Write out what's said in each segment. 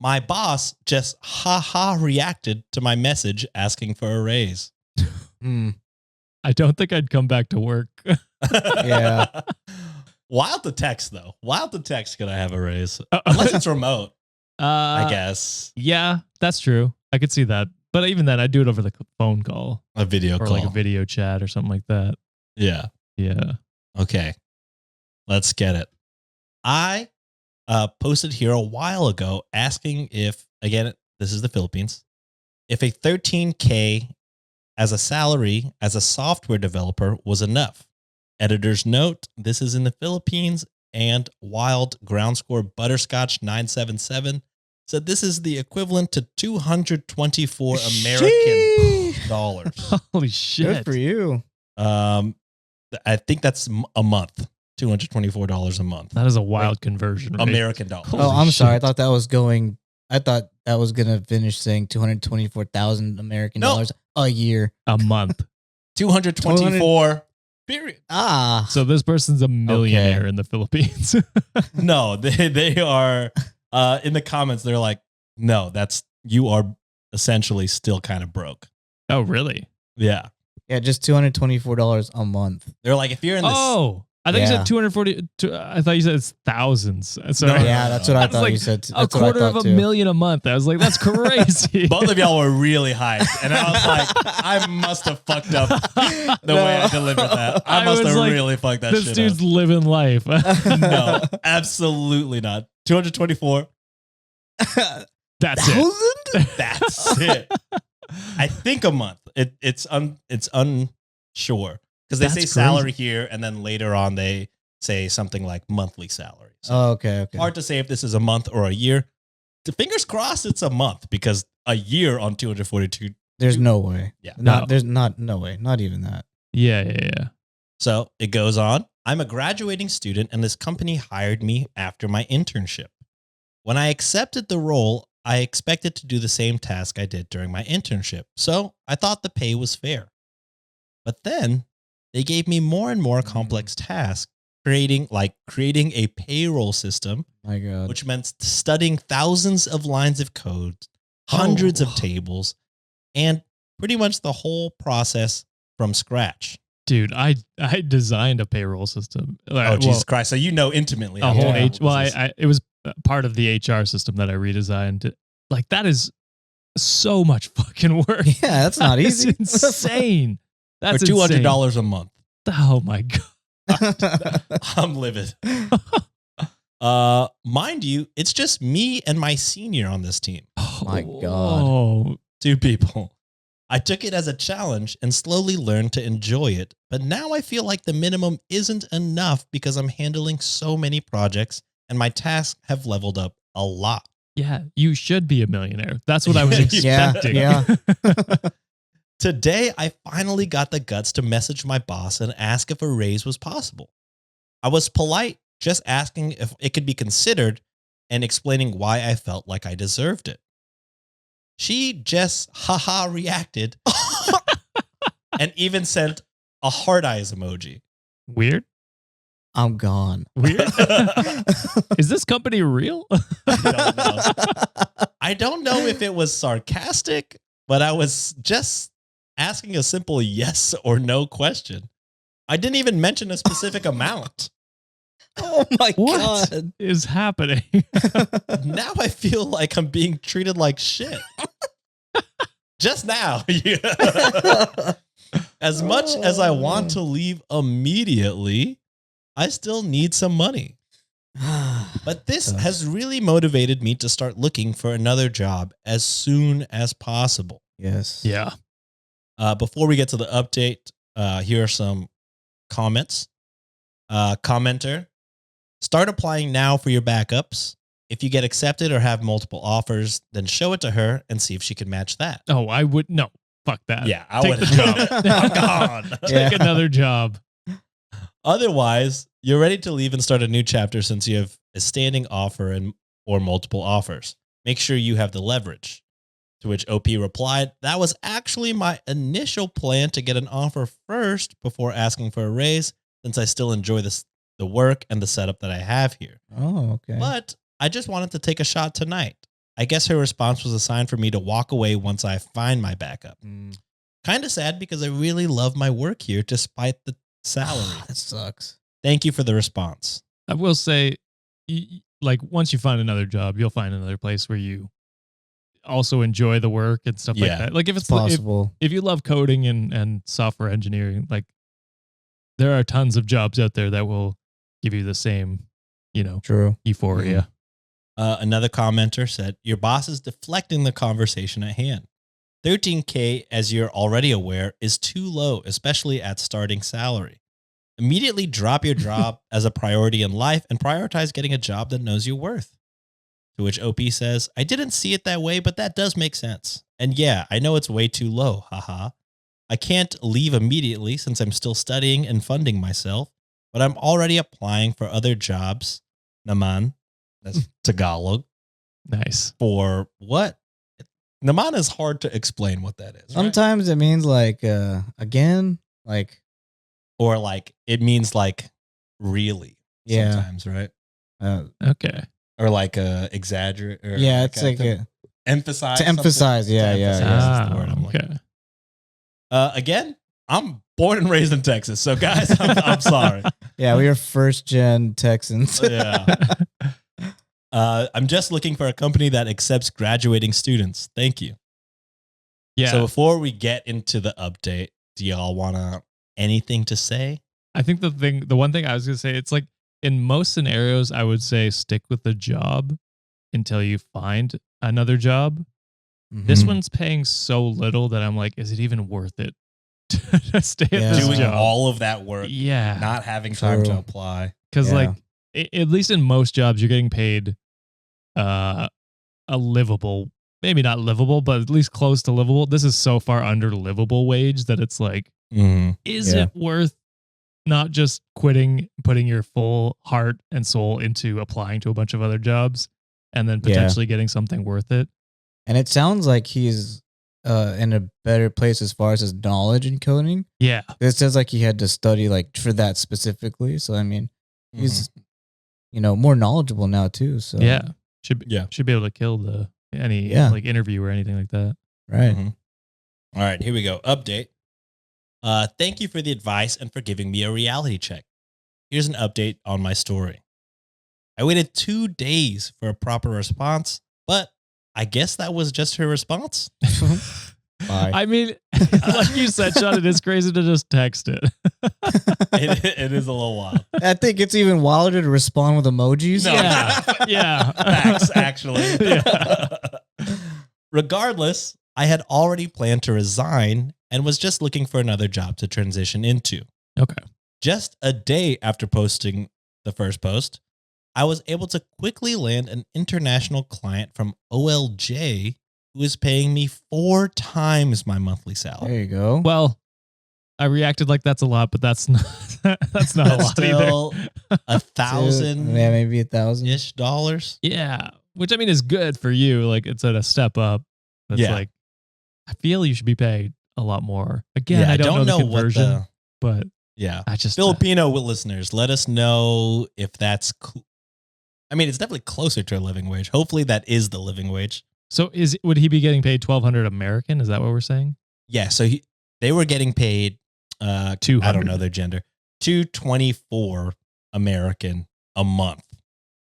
My boss just reacted to my message asking for a raise. I don't think I'd come back to work. Yeah. Wild to text, though. Wild to text, could I have a raise? Unless it's remote, I guess. Yeah, that's true. I could see that. But even then, I'd do it over the phone call. A video or call. like a video chat or something like that. Yeah. Yeah. Okay. Let's get it. I posted here a while ago asking if, again, this is the Philippines, if a $13K as a salary as a software developer was enough. Editor's note, this is in the Philippines, and Wild Ground Score Butterscotch 977 said this is the equivalent to 224 American dollars. Holy shit. Good for you. I think that's a month. $224 a month. That is a wild conversion rate. American dollars. Oh, I'm shit. sorry. I thought that was going to finish saying 224,000 American dollars a year. A month. 224 period. So this person's a millionaire in the Philippines. No, they are in the comments. They're like, no, you are essentially still kind of broke. Oh, really? Yeah. Yeah, just $224 a month. They're like, if you're in this. Oh, I thought you said 240. I thought you said it's thousands. Sorry. Yeah, that's what I thought like you said. A quarter of a million a month. I was like, that's crazy. Both of y'all were really hyped. And I was like, I must have fucked up the way I delivered that. I must have really fucked that shit This dude's up. living life. No, absolutely not. 224. That's it. That's it. I think a month. It's unsure because they say That's salary crazy. here, and then later on they say something like monthly salary. So Oh, okay. hard to say if this is a month or a year. Fingers crossed, it's a month because a year on 242. There's no way. Yeah. No way. Not even that. Yeah. So it goes on. I'm a graduating student, and this company hired me after my internship. When I accepted the role, I expected to do the same task I did during my internship, so I thought the pay was fair. But then they gave me more and more complex tasks, creating a payroll system, My God. which meant studying thousands of lines of code, hundreds of tables, and pretty much the whole process from scratch. Dude, I designed a payroll system. Oh, Jesus Christ. So you know intimately. A how whole terrible Well, this is. it was part of the HR system that I redesigned. Like, that is so much fucking work. Yeah, that's not easy. It's insane. That's For $200 a month. Oh my God. I'm livid. Mind you, it's just me and my senior on this team. My God. Oh, 2 people. I took it as a challenge and slowly learned to enjoy it, but now I feel like the minimum isn't enough because I'm handling so many projects and my tasks have leveled up a lot. yeah. You should be a millionaire. That's what I was expecting. Yeah. Today, I finally got the guts to message my boss and ask if a raise was possible. I was polite, just asking if it could be considered and explaining why I felt like I deserved it. She just reacted and even sent a heart eyes emoji. Weird. I'm gone. Weird. Is this company real? I don't know if it was sarcastic, but I was just asking a simple yes or no question. I didn't even mention a specific amount. Oh my What God. is happening? Now I feel like I'm being treated like shit. Just now. As much as I want to leave immediately, I still need some money. But this has really motivated me to start looking for another job as soon as possible. Yes. Yeah. Before we get to the update, here are some comments. Commenter, start applying now for your backups. If you get accepted or have multiple offers, then show it to her and see if she can match that. Oh, I would. No, fuck that. Yeah, I Take would. the job. I'm gone. Take another job. Otherwise, you're ready to leave and start a new chapter since you have a standing offer or multiple offers. Make sure you have the leverage. To which OP replied, that was actually my initial plan to get an offer first before asking for a raise, since I still enjoy the work and the setup that I have here. Oh, okay. But I just wanted to take a shot tonight. I guess her response was a sign for me to walk away once I find my backup. Mm. Kind of sad because I really love my work here despite the salary. That sucks. Thank you for the response. I will say, like, once you find another job, you'll find another place where you also enjoy the work and stuff like Yeah. that. Like, if It's it's possible. if you love coding and software engineering, like, there are tons of jobs out there that will give you the same, True. euphoria. Another commenter said, your boss is deflecting the conversation at hand. $13K, as you're already aware, is too low, especially at starting salary. Immediately drop your job as a priority in life and prioritize getting a job that knows your worth. To which OP says, I didn't see it that way, but that does make sense. And yeah, I know it's way too low, haha. I can't leave immediately since I'm still studying and funding myself, but I'm already applying for other jobs. Naman, that's Tagalog, Nice. for what? Naman is hard to explain what that is. Right? Sometimes it means like again, like Or like, it means like really Yeah. sometimes, right? Okay. Or like exaggerate. Or yeah, it's like to emphasize. to emphasize. something. Yeah, To yeah, emphasize yeah. is the word I'm looking Okay. Again, I'm born and raised in Texas. So guys, I'm sorry. Yeah, we are first gen Texans. Yeah. I'm just looking for a company that accepts graduating students. Thank you. Yeah. So before we get into the update, do y'all want anything to say? I think the one thing I was going to say, it's like in most scenarios, I would say stick with the job until you find another job. This Mhm. one's paying so little that I'm like, is it even worth it to stay Yeah. at this Doing job? all of that work, Yeah. not having time to True. apply. Because Yeah. like, at least in most jobs, you're getting paid a livable, maybe not livable, but at least close to livable. This is so far under livable wage that it's like, is Yeah. it worth not just quitting, putting your full heart and soul into applying to a bunch of other jobs and then Yeah. potentially getting something worth it? And it sounds like he's in a better place as far as his knowledge in coding. Yeah. It says like he had to study like for that specifically. So I mean, he's more knowledgeable now too. So Yeah. Should Yeah. be able to kill any Yeah. like interview or anything like that. right. Mhm. All right, here we go. Update. Thank you for the advice and for giving me a reality check. Here's an update on my story. I waited 2 days for a proper response, but I guess that was just her response. Bye. I mean, like you said, Sean, it is crazy to just text it. It is a little wild. I think it's even wilder to respond with emojis. No. Yeah. Yeah. Facts, actually. Yeah. Regardless, I had already planned to resign and was just looking for another job to transition into. Okay. Just a day after posting the first post, I was able to quickly land an international client from OLJ who is paying me 4 times my monthly salary. There you go. Well, I reacted like that's a lot, but that's not that's not a lot Still either. $1,000 Yeah, maybe $1,000. ish dollars. Yeah, which I mean is good for you. Like it's at a step up. It's Yeah. like I feel you should be paid a lot more. Again, I don't know the conversion, what but yeah. I just Filipino listeners, let us know if that's I mean, it's definitely closer to a living wage. Hopefully that is the living wage. So would he be getting paid $1,200 American? Is that what we're saying? Yeah, so they were getting paid 200. I don't know their gender. $224 American a month.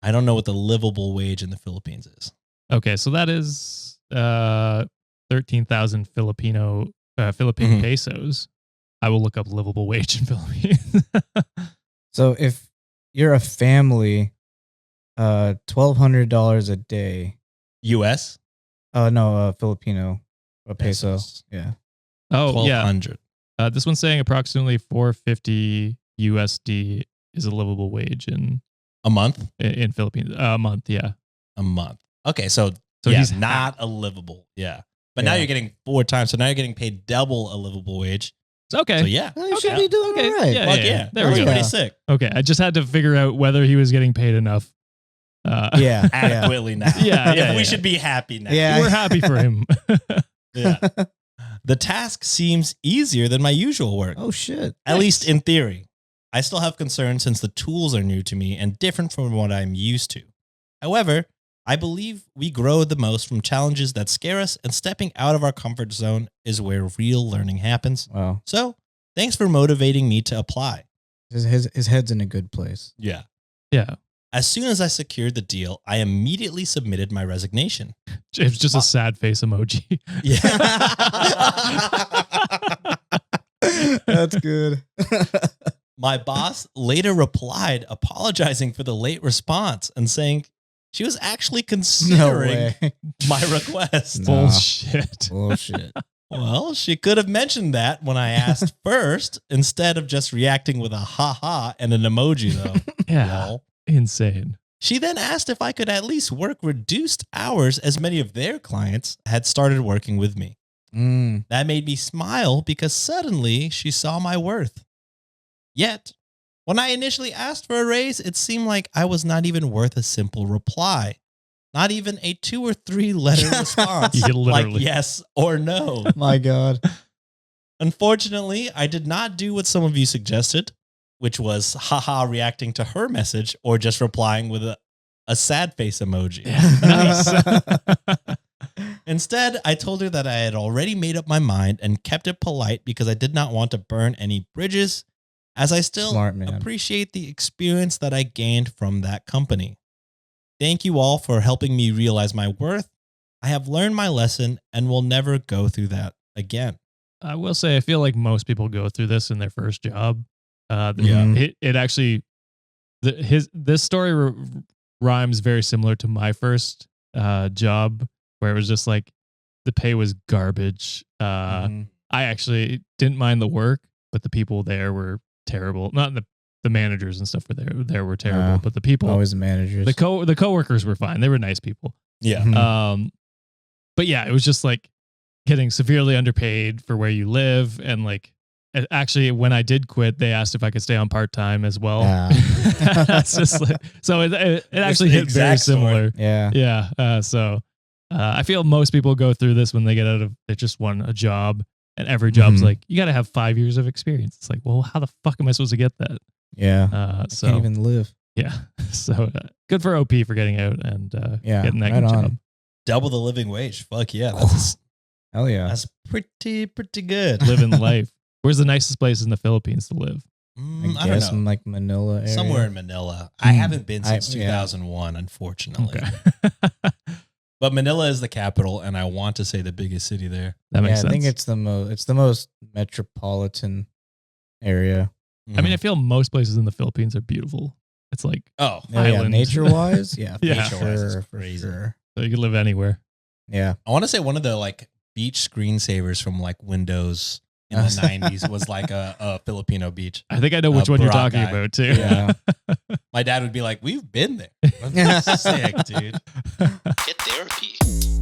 I don't know what the livable wage in the Philippines is. Okay, so that is 13,000 Philippine Mhm. pesos. I will look up livable wage in Philippines. So if you're a family, $1,200 a day. US? No, Filipino, a peso. Pesos. Yeah. Oh yeah, 1,200. this one's saying approximately 450 USD is a livable wage in A month? Philippines. A month, yeah. A month. Okay, so So he's he's not a livable. Yeah. But now Yeah. you're getting 4 times. So now you're getting paid double a livable wage. Okay. So yeah. Well, you Okay. should be doing Okay. all right. Yeah. Fuck yeah. There we That's go. pretty Yeah. sick. Okay, I just had to figure out whether he was getting paid enough. Yeah. yeah. Adequately now. Yeah, yeah, we yeah. should be happy now. Yeah. We're happy for him. Yeah. The task seems easier than my usual work, Oh shit. at least in theory. I still have concerns since the tools are new to me and different from what I'm used to. However, I believe we grow the most from challenges that scare us, and stepping out of our comfort zone is where real learning happens. Wow. So, thanks for motivating me to apply. His head's in a good place. Yeah. Yeah. As soon as I secured the deal, I immediately submitted my resignation. It was just a sad face emoji. Yeah. That's good. My boss later replied apologizing for the late response and saying she was actually No considering way. my request. No. Bullshit. Bullshit. Well, she could have mentioned that when I asked first instead of just reacting with a ha-ha and an emoji, though. Yeah. Lol. Insane. She then asked if I could at least work reduced hours as many of their clients had started working with me. Mm. That made me smile because suddenly she saw my worth. Yet, when I initially asked for a raise, it seemed like I was not even worth a simple reply. Not even a 2 or 3 letter response You like literally- yes or no. My God. Unfortunately, I did not do what some of you suggested, which was haha reacting to her message or just replying with a sad face emoji. Nice. Instead, I told her that I had already made up my mind and kept it polite because I did not want to burn any bridges, as I still Smart man. appreciate the experience that I gained from that company. Thank you all for helping me realize my worth. I have learned my lesson and will never go through that again. I will say, I feel like most people go through this in their first job. Yeah. It actually, this story rhymes very similar to my first job, where it was just like the pay was garbage. Mhm. I actually didn't mind the work, but the people there were terrible. Not the managers and stuff were terrible, but the people, Always the managers. the coworkers were fine. They were nice people. Yeah. Mhm. But yeah, it was just like getting severely underpaid for where you live. And like, actually, when I did quit, they asked if I could stay on part-time as well. Yeah. It's just like, so it actually the hit very exact story. similar. Yeah. Yeah. I feel most people go through this when they get out of, they just want a job, and every job's Mhm. like, you got to have 5 years of experience. It's like, well, how the fuck am I supposed to get that? Yeah. I So can't even live. yeah. So good for OP for getting out and Yeah, getting that right good on. job. Double the living wage. Fuck yeah. Hell yeah. That's pretty good. Living life. Where's the nicest place in the Philippines to live? I guess don't know. in like Manila area. Somewhere in Manila. I Mm. haven't been since yeah. 2001, unfortunately. Okay. But Manila is the capital, and I want to say the biggest city there. That makes Yeah, sense. I think it's the most metropolitan area. I mean, I feel most places in the Philippines are beautiful. It's like, oh, Yeah, Island. nature wise, yeah, Yeah. Nature-wise, it's for crazy. sure. so you can live anywhere. Yeah, I want to say one of the like beach screensavers from like Windows in the 90s was like a Filipino beach. I think I know which one you're talking Boracay. about too. yeah. My dad would be like, "We've been there." That's sick, dude. Get therapy.